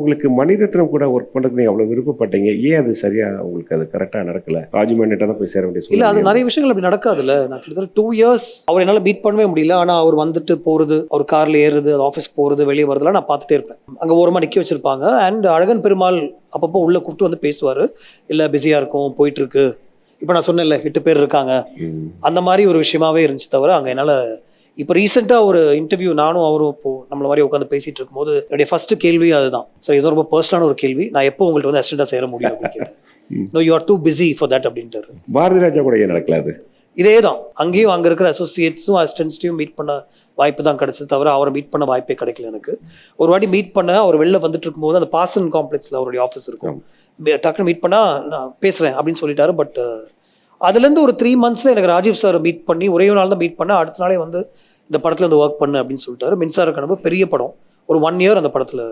உங்களுக்கு மணிரத்னம் கூட ஒர்க் பண்ணுறதுக்கு நீங்கள் அவ்வளோ விருப்பப்பட்டீங்க, ஏன் அது சரியாக உங்களுக்கு அது கரெக்டாக நடக்கலை? ராஜமேன்கிட்ட தான் போய் சேர வேண்டிய இல்லை, அது சூழ்நிலை. நிறைய விஷயங்கள் அப்படி நடக்காதுல்ல. நான் கிட்டத்தட்ட 2 years அவர் என்னால் மீட் பண்ணவே முடியல. ஆனால் அவர் வந்துட்டு போகிறது, அவர் காரில் ஏறுறது, அது ஆஃபீஸ் போகிறது, வெளியே வரதுலாம் நான் பார்த்துட்டே இருப்பேன். அங்கே ஓரமாக நிற்க வச்சிருப்பாங்க. அண்ட் அழகன் பெருமாள் அப்பப்போ உள்ளே கூப்பிட்டு வந்து பேசுவார். இல்லை பிஸியாக இருக்கும், போயிட்டுருக்கு. இப்போ நான் சொன்னேன்ல 8 பேர் இருக்காங்க, அந்த மாதிரி ஒரு விஷயமாவே இருந்துச்சு. தவிர அங்கே என்னால் இப்போ ரீசெண்டாக ஒரு இன்டர்வியூ நானும் அவரும் இப்போ நம்மள மாதிரி உட்காந்து பேசிட்டு இருக்கும்போது என்னுடைய ஃபர்ஸ்ட் கேள்வி அதுதான். சார் இது ரொம்ப பர்சனலான ஒரு கேள்வி, நான் எப்போ உங்கள்கிட்ட வந்து அசிஸ்டண்டாக சேர முடியும் அப்படின்னு கேட்டேன். No, you are too busy for that அப்படின்ட்டு. பாரதி ராஜா கூட ஏன் நடக்கல அது? இதே தான், அங்கேயும் அங்கே இருக்கிற அசோசியேட்ஸும் அசிஸ்டன்ட்ஸையும் மீட் பண்ண வாய்ப்பு தான் கிடைச்சது. தவிர அவரை மீட் பண்ண வாய்ப்பே கிடைக்கல எனக்கு. ஒரு வாட்டி மீட் பண்ண, அவர் வெளில வந்துட்டு இருக்கும்போது அந்த பாசன் காம்ப்ளெக்ஸில் அவருடைய ஆஃபீஸ் இருக்கும், டக்குன்னு மீட் பண்ணால் நான் பேசுகிறேன் அப்படின்னு சொல்லிட்டாரு. பட் அதுலேருந்து ஒரு 3 months எனக்கு ராஜீவ் சார் மீட் பண்ணி ஒரே நாள் தான் மீட் பண்ண. அடுத்த நாளே வந்து இந்த படத்தில் வந்து ஒர்க் பண்ணு அப்படின்னு சொல்லிட்டாரு. மின்சார கனவு பெரிய படம், ஒரு 1 year அந்த படத்தில்